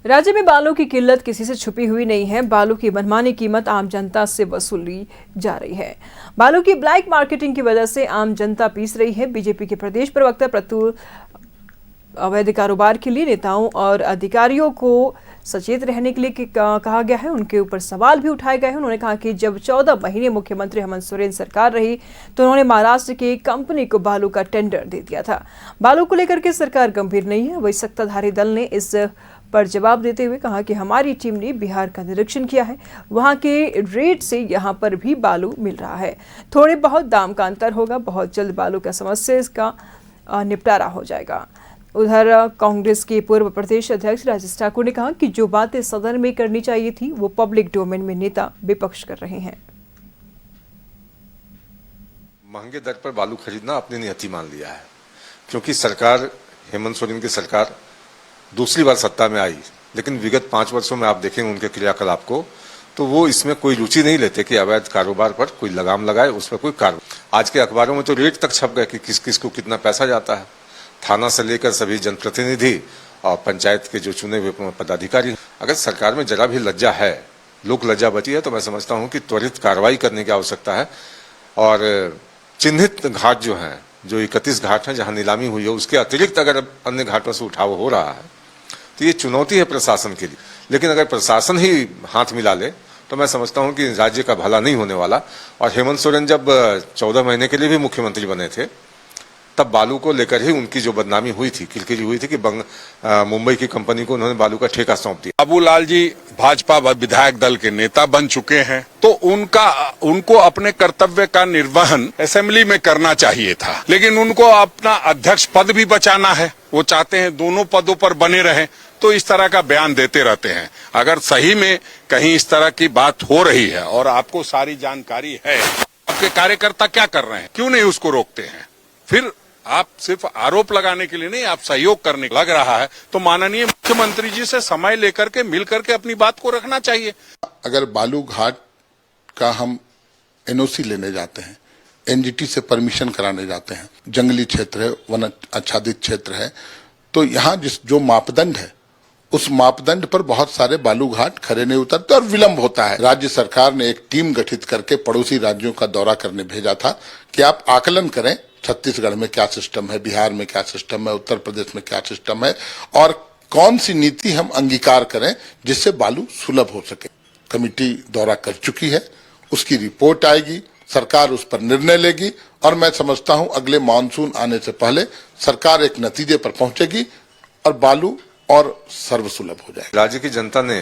राज्य में बालू की किल्लत किसी से छुपी हुई नहीं है। बालू की मनमानी कीमत आम जनता से वसूली जा रही है। बालू की ब्लैक मार्केटिंग की वजह से आम जनता पीस रही है। बीजेपी के प्रदेश प्रवक्ता प्रतुल अवैध कारोबार के लिए नेताओं और अधिकारियों को सचेत रहने के लिए कहा गया है। उनके ऊपर सवाल भी उठाए गए हैं। उन्होंने कहा कि जब 14 महीने मुख्यमंत्री हेमंत सोरेन सरकार रही तो उन्होंने महाराष्ट्र की कंपनी को बालू का टेंडर दे दिया था। बालू को लेकर के सरकार गंभीर नहीं है। वही सत्ताधारी दल ने इस पर जवाब देते हुए कहा कि हमारी टीम ने बिहार का निरीक्षण किया है। वहां के रेट से यहां पर भी बालू मिल रहा है। थोड़े बहुत दाम का अंतर होगा। बहुत जल्द बालू का समस्या इसका निपटारा हो जाएगा। उधर कांग्रेस के पूर्व प्रदेश अध्यक्ष राजेश ठाकुर ने कहा कि जो बातें सदन में करनी चाहिए थी वो पब्लिक डोमेन में नेता विपक्ष कर रहे हैं। महंगे दर पर बालू खरीदना अपनी नियति मान लिया है, क्योंकि सरकार हेमंत सोरेन की सरकार दूसरी बार सत्ता में आई, लेकिन विगत 5 वर्षों में आप देखेंगे उनके क्रियाकलाप को, तो वो इसमें कोई रुचि नहीं लेते कि अवैध कारोबार पर कोई लगाम लगाए, उस पर कोई कार्रवाई। आज के अखबारों में तो रेट तक छप गए कि किस किस को कितना पैसा जाता है। थाना से लेकर सभी जनप्रतिनिधि और पंचायत के जो चुने हुए पदाधिकारी, अगर सरकार में जरा भी लज्जा है, लोक लज्जा बची है, तो मैं समझता हूं कि त्वरित कार्रवाई करने की आवश्यकता है। और चिन्हित घाट जो हैं, जो 31 घाट हैं जहां नीलामी हुई है, उसके अतिरिक्त अगर अन्य घाटों से उठाव हो रहा है तो ये चुनौती है प्रशासन के लिए। लेकिन अगर प्रशासन ही हाथ मिला ले तो मैं समझता हूं कि राज्य का भला नहीं होने वाला। और हेमंत सोरेन जब 14 महीने के लिए भी मुख्यमंत्री बने थे, तब बालू को लेकर ही उनकी जो बदनामी हुई थी, किरकिरी हुई थी कि मुंबई की कंपनी को उन्होंने बालू का ठेका सौंप दिया। बाबूलाल जी भाजपा विधायक दल के नेता बन चुके हैं, तो उनको अपने कर्तव्य का निर्वहन असेंबली में करना चाहिए था, लेकिन उनको अपना अध्यक्ष पद भी बचाना है। वो चाहते हैं दोनों पदों पर बने रहें, तो इस तरह का बयान देते रहते हैं। अगर सही में कहीं इस तरह की बात हो रही है और आपको सारी जानकारी है, आपके कार्यकर्ता क्या कर रहे हैं, क्यों नहीं उसको रोकते हैं? फिर आप सिर्फ आरोप लगाने के लिए नहीं, आप सहयोग करने लग रहा है, तो माननीय मुख्यमंत्री जी से समय लेकर के मिल करके अपनी बात को रखना चाहिए। अगर बालू घाट का हम एनओसी लेने जाते हैं, एनजीटी से परमिशन कराने जाते हैं, जंगली क्षेत्र है, वन आच्छादित क्षेत्र है, तो यहाँ जो मापदंड है उस मापदंड पर बहुत सारे बालू घाट खरे नहीं उतरते और विलंब होता है। राज्य सरकार ने एक टीम गठित करके पड़ोसी राज्यों का दौरा करने भेजा था कि आप आकलन करें छत्तीसगढ़ में क्या सिस्टम है, बिहार में क्या सिस्टम है, उत्तर प्रदेश में क्या सिस्टम है और कौन सी नीति हम अंगीकार करें जिससे बालू सुलभ हो सके। कमेटी दौरा कर चुकी है, उसकी रिपोर्ट आएगी, सरकार उस पर निर्णय लेगी और मैं समझता हूं अगले मानसून आने से पहले सरकार एक नतीजे पर पहुंचेगी और बालू और सर्वसुलभ हो जाएगा। राज्य की जनता ने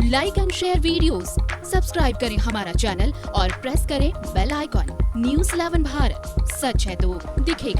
like and share videos, subscribe करें हमारा चैनल और प्रेस करें बेल आइकॉन। न्यूज़ 11 भारत, सच है तो दिखेगा।